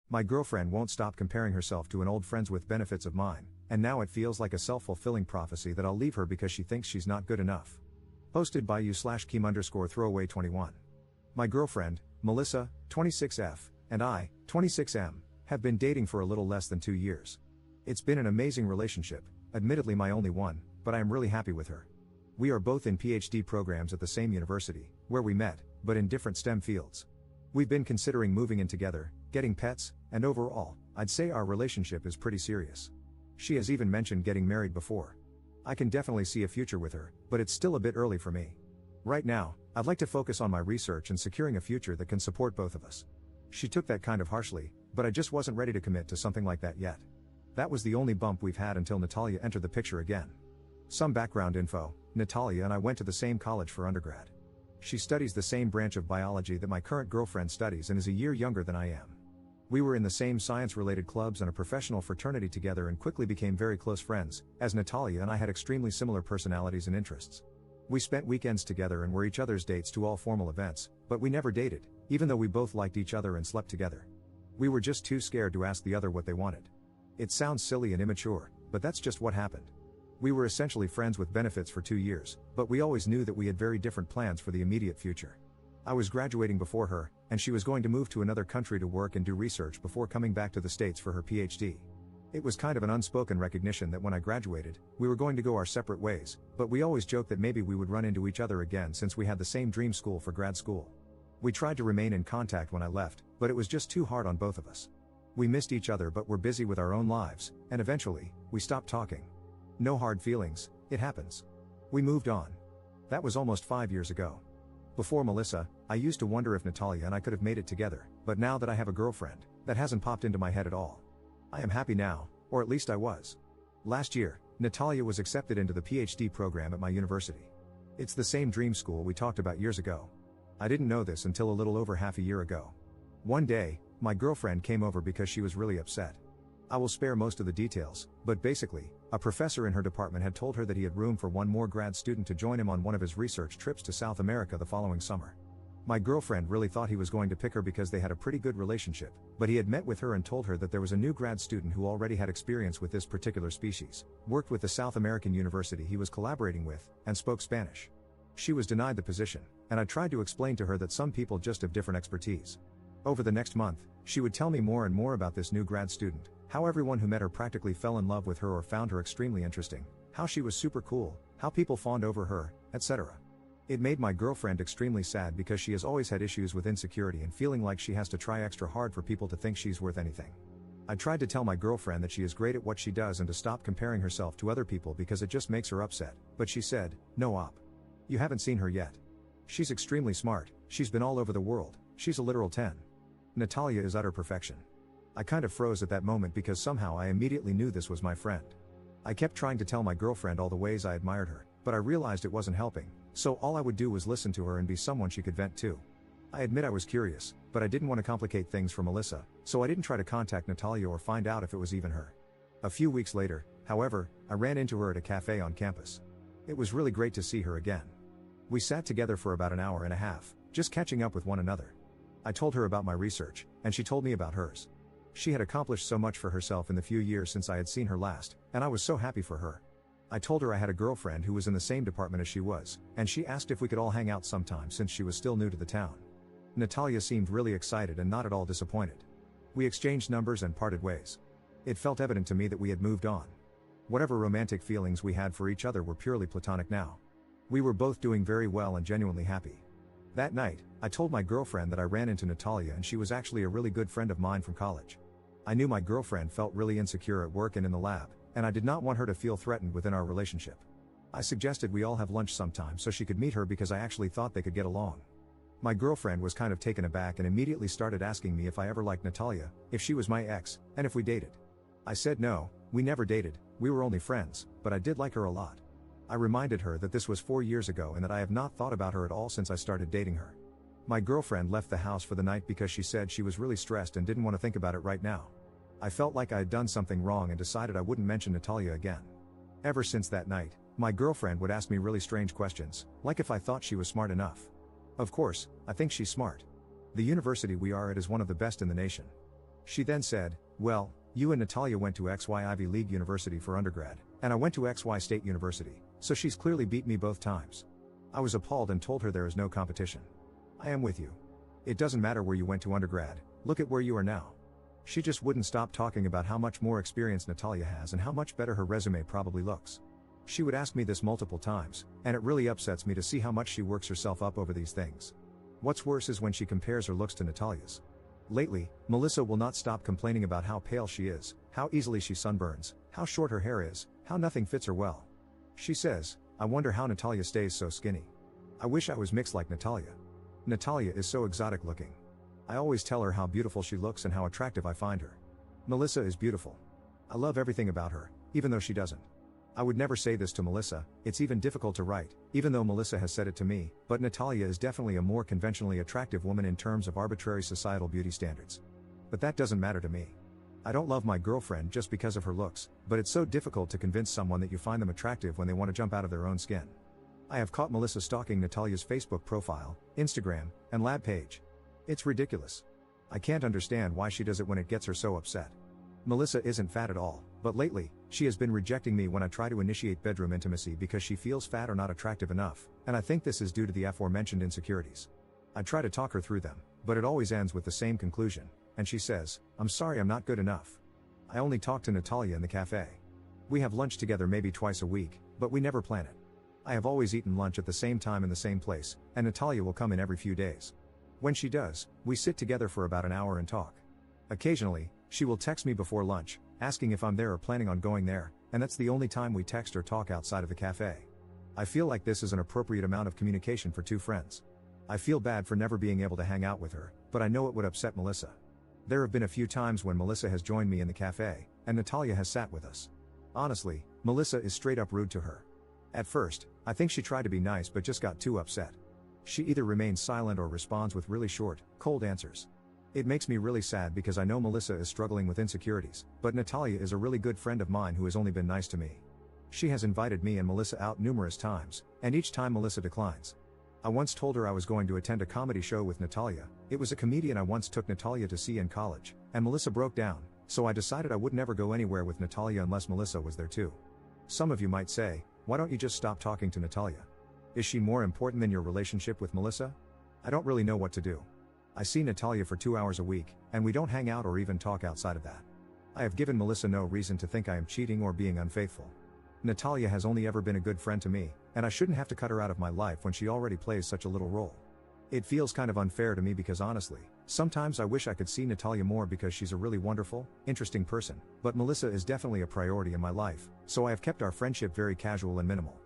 My girlfriend won't stop comparing herself to an old friends with benefits of mine, and now it feels like a self-fulfilling prophecy that I'll leave her because she thinks she's not good enough. Posted by you/Keem_throwaway21. My girlfriend, Melissa, 26F, and I, 26M, have been dating for a little less than 2 years. It's been an amazing relationship, admittedly my only one, but I am really happy with her. We are both in PhD programs at the same university, where we met, but in different STEM fields. We've been considering moving in together, getting pets, and overall, I'd say our relationship is pretty serious. She has even mentioned getting married before. I can definitely see a future with her, but it's still a bit early for me. Right now, I'd like to focus on my research and securing a future that can support both of us. She took that kind of harshly, but I just wasn't ready to commit to something like that yet. That was the only bump we've had until Natalia entered the picture again. Some background info: Natalia and I went to the same college for undergrad. She studies the same branch of biology that my current girlfriend studies and is a year younger than I am. We were in the same science-related clubs and a professional fraternity together and quickly became very close friends, as Natalia and I had extremely similar personalities and interests. We spent weekends together and were each other's dates to all formal events, but we never dated, even though we both liked each other and slept together. We were just too scared to ask the other what they wanted. It sounds silly and immature, but that's just what happened. We were essentially friends with benefits for 2 years, but we always knew that we had very different plans for the immediate future. I was graduating before her, and she was going to move to another country to work and do research before coming back to the States for her PhD. It was kind of an unspoken recognition that when I graduated, we were going to go our separate ways, but we always joked that maybe we would run into each other again since we had the same dream school for grad school. We tried to remain in contact when I left, but it was just too hard on both of us. We missed each other but were busy with our own lives, and eventually, we stopped talking. No hard feelings, it happens. We moved on. That was almost 5 years ago. Before Melissa, I used to wonder if Natalia and I could have made it together, but now that I have a girlfriend, that hasn't popped into my head at all. I am happy now, or at least I was. Last year, Natalia was accepted into the PhD program at my university. It's the same dream school we talked about years ago. I didn't know this until a little over half a year ago. One day, my girlfriend came over because she was really upset. I will spare most of the details, but basically, a professor in her department had told her that he had room for one more grad student to join him on one of his research trips to South America the following summer. My girlfriend really thought he was going to pick her because they had a pretty good relationship, but he had met with her and told her that there was a new grad student who already had experience with this particular species, worked with the South American university he was collaborating with, and spoke Spanish. She was denied the position, and I tried to explain to her that some people just have different expertise. Over the next month, she would tell me more and more about this new grad student, how everyone who met her practically fell in love with her or found her extremely interesting, how she was super cool, how people fawned over her, etc. It made my girlfriend extremely sad because she has always had issues with insecurity and feeling like she has to try extra hard for people to think she's worth anything. I tried to tell my girlfriend that she is great at what she does and to stop comparing herself to other people because it just makes her upset, but she said, "No op. You haven't seen her yet. She's extremely smart, she's been all over the world, she's a literal 10. Natalia is utter perfection." I kind of froze at that moment because somehow I immediately knew this was my friend. I kept trying to tell my girlfriend all the ways I admired her, but I realized it wasn't helping, so all I would do was listen to her and be someone she could vent to. I admit I was curious, but I didn't want to complicate things for Melissa, so I didn't try to contact Natalia or find out if it was even her. A few weeks later, however, I ran into her at a cafe on campus. It was really great to see her again. We sat together for about an hour and a half, just catching up with one another. I told her about my research, and she told me about hers. She had accomplished so much for herself in the few years since I had seen her last, and I was so happy for her. I told her I had a girlfriend who was in the same department as she was, and she asked if we could all hang out sometime since she was still new to the town. Natalia seemed really excited and not at all disappointed. We exchanged numbers and parted ways. It felt evident to me that we had moved on. Whatever romantic feelings we had for each other were purely platonic now. We were both doing very well and genuinely happy. That night, I told my girlfriend that I ran into Natalia and she was actually a really good friend of mine from college. I knew my girlfriend felt really insecure at work and in the lab, and I did not want her to feel threatened within our relationship. I suggested we all have lunch sometime so she could meet her because I actually thought they could get along. My girlfriend was kind of taken aback and immediately started asking me if I ever liked Natalia, if she was my ex, and if we dated. I said no, we never dated, we were only friends, but I did like her a lot. I reminded her that this was 4 years ago and that I have not thought about her at all since I started dating her. My girlfriend left the house for the night because she said she was really stressed and didn't want to think about it right now. I felt like I had done something wrong and decided I wouldn't mention Natalia again. Ever since that night, my girlfriend would ask me really strange questions, like if I thought she was smart enough. Of course, I think she's smart. The university we are at is one of the best in the nation. She then said, "Well, you and Natalia went to XY Ivy League University for undergrad, and I went to XY State University, so she's clearly beat me both times." I was appalled and told her there is no competition. I am with you. It doesn't matter where you went to undergrad, look at where you are now. She just wouldn't stop talking about how much more experience Natalia has and how much better her resume probably looks. She would ask me this multiple times, and it really upsets me to see how much she works herself up over these things. What's worse is when she compares her looks to Natalia's. Lately, Melissa will not stop complaining about how pale she is, how easily she sunburns, how short her hair is, how nothing fits her well. She says, "I wonder how Natalia stays so skinny. I wish I was mixed like Natalia. Natalia is so exotic looking. I always tell her how beautiful she looks and how attractive I find her. Melissa is beautiful. I love everything about her, even though she doesn't. I would never say this to Melissa, it's even difficult to write, even though Melissa has said it to me, but Natalia is definitely a more conventionally attractive woman in terms of arbitrary societal beauty standards. But that doesn't matter to me. I don't love my girlfriend just because of her looks, but it's so difficult to convince someone that you find them attractive when they want to jump out of their own skin. I have caught Melissa stalking Natalia's Facebook profile, Instagram, and lab page. It's ridiculous. I can't understand why she does it when it gets her so upset. Melissa isn't fat at all, but lately, she has been rejecting me when I try to initiate bedroom intimacy because she feels fat or not attractive enough, and I think this is due to the aforementioned insecurities. I try to talk her through them, but it always ends with the same conclusion, and she says, "I'm sorry, I'm not good enough. I only talk to Natalia in the cafe. We have lunch together maybe twice a week, but we never plan it. I have always eaten lunch at the same time in the same place, and Natalia will come in every few days. When she does, we sit together for about an hour and talk. Occasionally, she will text me before lunch, asking if I'm there or planning on going there, and that's the only time we text or talk outside of the cafe. I feel like this is an appropriate amount of communication for two friends. I feel bad for never being able to hang out with her, but I know it would upset Melissa. There have been a few times when Melissa has joined me in the cafe, and Natalia has sat with us. Honestly, Melissa is straight up rude to her. At first, I think she tried to be nice but just got too upset. She either remains silent or responds with really short, cold answers. It makes me really sad because I know Melissa is struggling with insecurities, but Natalia is a really good friend of mine who has only been nice to me. She has invited me and Melissa out numerous times, and each time Melissa declines. I once told her I was going to attend a comedy show with Natalia. It was a comedian I once took Natalia to see in college, and Melissa broke down, so I decided I would never go anywhere with Natalia unless Melissa was there too. Some of you might say, why don't you just stop talking to Natalia? Is she more important than your relationship with Melissa? I don't really know what to do. I see Natalia for 2 hours a week, and we don't hang out or even talk outside of that. I have given Melissa no reason to think I am cheating or being unfaithful. Natalia has only ever been a good friend to me, and I shouldn't have to cut her out of my life when she already plays such a little role. It feels kind of unfair to me because honestly, sometimes I wish I could see Natalia more because she's a really wonderful, interesting person, but Melissa is definitely a priority in my life, so I have kept our friendship very casual and minimal.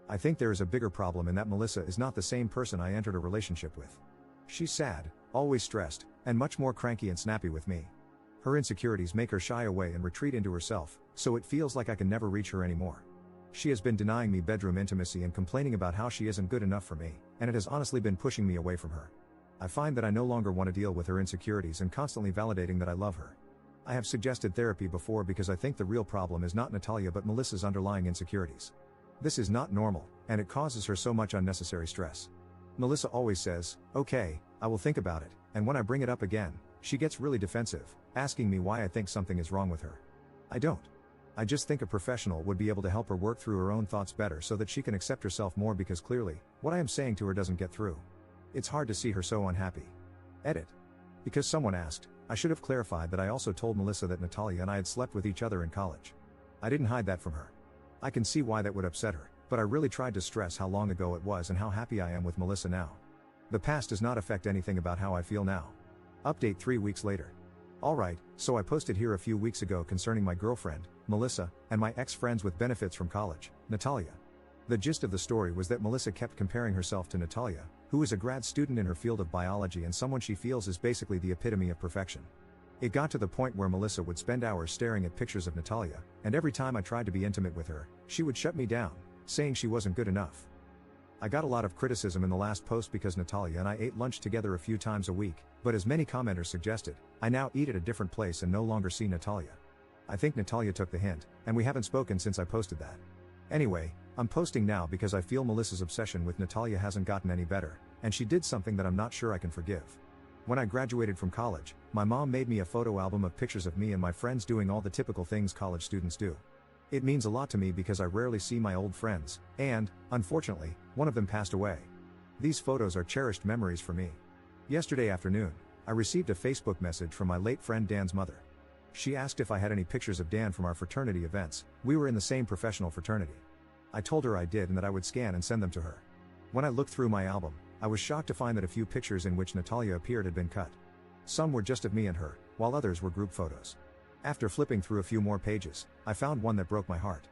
I think there is a bigger problem in that Melissa is not the same person I entered a relationship with. She's sad, always stressed, and much more cranky and snappy with me. Her insecurities make her shy away and retreat into herself, so it feels like I can never reach her anymore. She has been denying me bedroom intimacy and complaining about how she isn't good enough for me, and it has honestly been pushing me away from her. I find that I no longer want to deal with her insecurities and constantly validating that I love her. I have suggested therapy before because I think the real problem is not Natalia but Melissa's underlying insecurities. This is not normal, and it causes her so much unnecessary stress. Melissa always says, "Okay, I will think about it," and when I bring it up again, she gets really defensive, asking me why I think something is wrong with her. I don't. I just think a professional would be able to help her work through her own thoughts better so that she can accept herself more because clearly, what I am saying to her doesn't get through. It's hard to see her so unhappy. Edit. Because someone asked, I should have clarified that I also told Melissa that Natalia and I had slept with each other in college. I didn't hide that from her. I can see why that would upset her, but I really tried to stress how long ago it was and how happy I am with Melissa now. The past does not affect anything about how I feel now. Update 3 weeks later. Alright, so I posted here a few weeks ago concerning my girlfriend, Melissa, and my ex-friends with benefits from college, Natalia. The gist of the story was that Melissa kept comparing herself to Natalia, who is a grad student in her field of biology and someone she feels is basically the epitome of perfection. It got to the point where Melissa would spend hours staring at pictures of Natalia, and every time I tried to be intimate with her, she would shut me down, saying she wasn't good enough. I got a lot of criticism in the last post because Natalia and I ate lunch together a few times a week, but as many commenters suggested, I now eat at a different place and no longer see Natalia. I think Natalia took the hint, and we haven't spoken since I posted that. Anyway, I'm posting now because I feel Melissa's obsession with Natalia hasn't gotten any better, and she did something that I'm not sure I can forgive. When I graduated from college, my mom made me a photo album of pictures of me and my friends doing all the typical things college students do. It means a lot to me because I rarely see my old friends, and, unfortunately, one of them passed away. These photos are cherished memories for me. Yesterday afternoon, I received a Facebook message from my late friend Dan's mother. She asked if I had any pictures of Dan from our fraternity events. We were in the same professional fraternity. I told her I did and that I would scan and send them to her. When I looked through my album, I was shocked to find that a few pictures in which Natalia appeared had been cut. Some were just of me and her, while others were group photos. After flipping through a few more pages, I found one that broke my heart.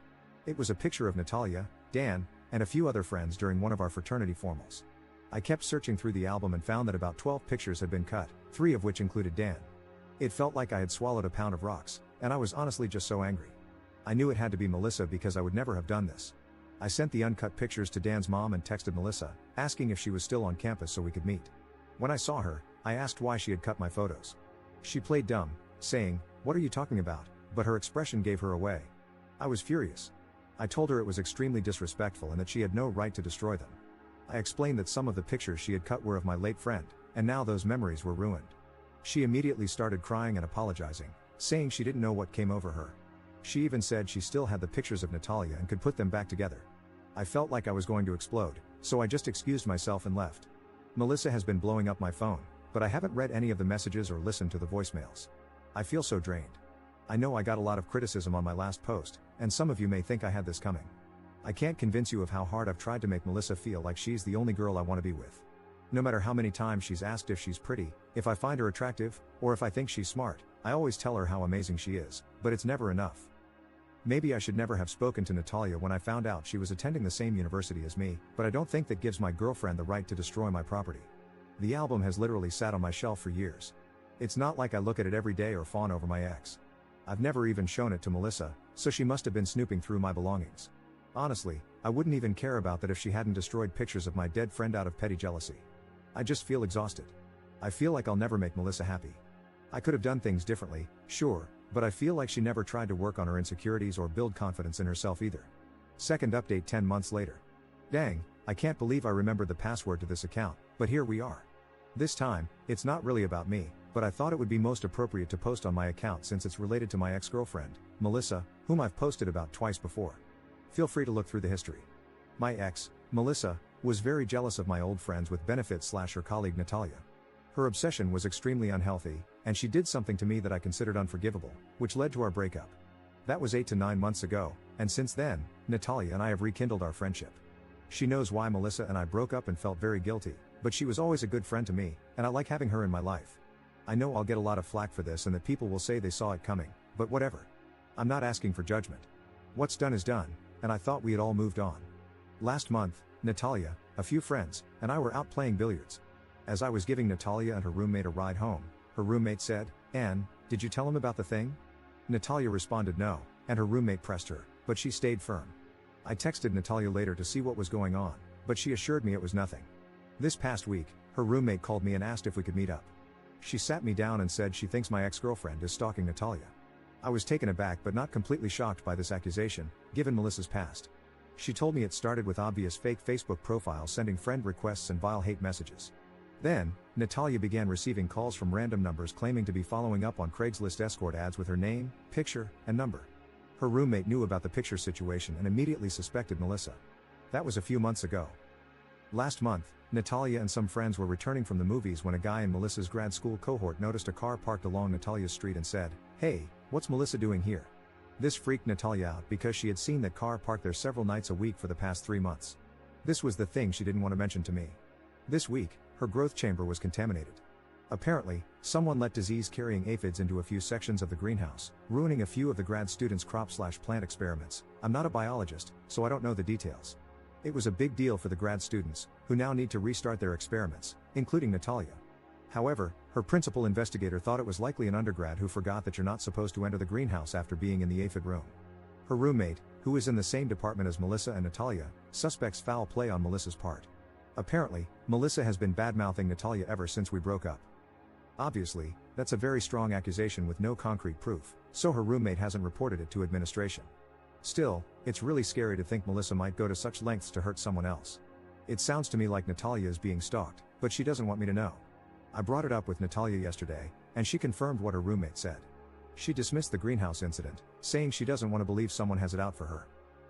It was a picture of Natalia, Dan, and a few other friends during one of our fraternity formals. I kept searching through the album and found that about 12 pictures had been cut, 3 of which included Dan. It felt like I had swallowed a pound of rocks, and I was honestly just so angry. I knew it had to be Melissa because I would never have done this. I sent the uncut pictures to Dan's mom and texted Melissa, asking if she was still on campus so we could meet. When I saw her, I asked why she had cut my photos. She played dumb, saying, "What are you talking about?" but her expression gave her away. I was furious. I told her it was extremely disrespectful and that she had no right to destroy them. I explained that some of the pictures she had cut were of my late friend, and now those memories were ruined. She immediately started crying and apologizing, saying she didn't know what came over her. She even said she still had the pictures of Natalia and could put them back together. I felt like I was going to explode, so I just excused myself and left. Melissa has been blowing up my phone, but I haven't read any of the messages or listened to the voicemails. I feel so drained. I know I got a lot of criticism on my last post, and some of you may think I had this coming. I can't convince you of how hard I've tried to make Melissa feel like she's the only girl I want to be with. No matter how many times she's asked if she's pretty, if I find her attractive, or if I think she's smart, I always tell her how amazing she is, but it's never enough. Maybe I should never have spoken to Natalia when I found out she was attending the same university as me, but I don't think that gives my girlfriend the right to destroy my property. The album has literally sat on my shelf for years. It's not like I look at it every day or fawn over my ex. I've never even shown it to Melissa, so she must have been snooping through my belongings. Honestly, I wouldn't even care about that if she hadn't destroyed pictures of my dead friend out of petty jealousy. I just feel exhausted. I feel like I'll never make Melissa happy. I could have done things differently, sure, but I feel like she never tried to work on her insecurities or build confidence in herself either. Second update 10 months later. Dang, I can't believe I remembered the password to this account, but here we are. This time, it's not really about me, but I thought it would be most appropriate to post on my account since it's related to my ex-girlfriend, Melissa, whom I've posted about twice before. Feel free to look through the history. My ex, Melissa, was very jealous of my old friends with benefits / her colleague Natalia. Her obsession was extremely unhealthy, and she did something to me that I considered unforgivable, which led to our breakup. That was 8 to 9 months ago, and since then, Natalia and I have rekindled our friendship. She knows why Melissa and I broke up and felt very guilty, but she was always a good friend to me, and I like having her in my life. I know I'll get a lot of flack for this and that people will say they saw it coming, but whatever. I'm not asking for judgment. What's done is done, and I thought we had all moved on. Last month, Natalia, a few friends, and I were out playing billiards. As I was giving Natalia and her roommate a ride home, her roommate said, "Anne, did you tell him about the thing?" Natalia responded no, and her roommate pressed her, but she stayed firm. I texted Natalia later to see what was going on, but she assured me it was nothing. This past week, her roommate called me and asked if we could meet up. She sat me down and said she thinks my ex-girlfriend is stalking Natalia. I was taken aback but not completely shocked by this accusation, given Melissa's past. She told me it started with obvious fake Facebook profiles sending friend requests and vile hate messages. Then, Natalia began receiving calls from random numbers claiming to be following up on Craigslist escort ads with her name, picture, and number. Her roommate knew about the picture situation and immediately suspected Melissa. That was a few months ago. Last month, Natalia and some friends were returning from the movies when a guy in Melissa's grad school cohort noticed a car parked along Natalia's street and said, "Hey, what's Melissa doing here?" This freaked Natalia out because she had seen that car parked there several nights a week for the past 3 months. This was the thing she didn't want to mention to me. This week, her growth chamber was contaminated. Apparently, someone let disease-carrying aphids into a few sections of the greenhouse, ruining a few of the grad students' crop/plant experiments. I'm not a biologist, so I don't know the details. It was a big deal for the grad students, who now need to restart their experiments, including Natalia. However, her principal investigator thought it was likely an undergrad who forgot that you're not supposed to enter the greenhouse after being in the aphid room. Her roommate, who is in the same department as Melissa and Natalia, suspects foul play on Melissa's part. Apparently, Melissa has been bad-mouthing Natalia ever since we broke up. Obviously, that's a very strong accusation with no concrete proof, so her roommate hasn't reported it to administration. Still, it's really scary to think Melissa might go to such lengths to hurt someone else. It sounds to me like Natalia is being stalked, but she doesn't want me to know. I brought it up with Natalia yesterday, and she confirmed what her roommate said. She dismissed the greenhouse incident, saying she doesn't want to believe someone has it out for her.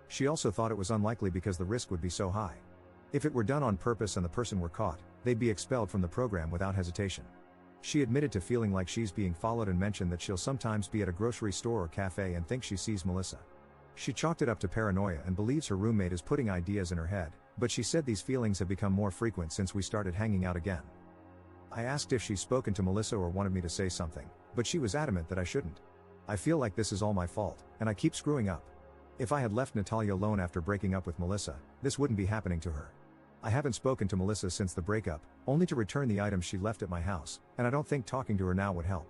She also thought it was unlikely because the risk would be so high. If it were done on purpose and the person were caught, they'd be expelled from the program without hesitation. She admitted to feeling like she's being followed and mentioned that she'll sometimes be at a grocery store or cafe and think she sees Melissa. She chalked it up to paranoia and believes her roommate is putting ideas in her head, but she said these feelings have become more frequent since we started hanging out again. I asked if she's spoken to Melissa or wanted me to say something, but she was adamant that I shouldn't. I feel like this is all my fault, and I keep screwing up. If I had left Natalia alone after breaking up with Melissa, this wouldn't be happening to her. I haven't spoken to Melissa since the breakup, only to return the items she left at my house, and I don't think talking to her now would help.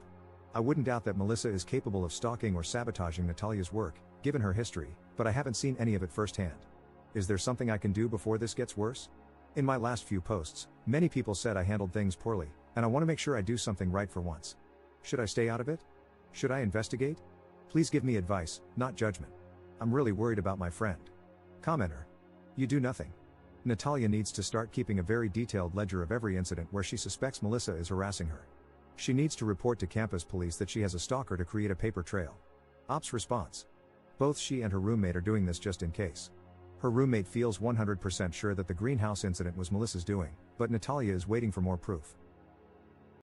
I wouldn't doubt that Melissa is capable of stalking or sabotaging Natalia's work, given her history, but I haven't seen any of it firsthand. Is there something I can do before this gets worse? In my last few posts, many people said I handled things poorly, and I want to make sure I do something right for once. Should I stay out of it? Should I investigate? Please give me advice, not judgment. I'm really worried about my friend. Commenter. You do nothing. Natalia needs to start keeping a very detailed ledger of every incident where she suspects Melissa is harassing her. She needs to report to campus police that she has a stalker to create a paper trail. Ops response. Both she and her roommate are doing this just in case. Her roommate feels 100% sure that the greenhouse incident was Melissa's doing, but Natalia is waiting for more proof.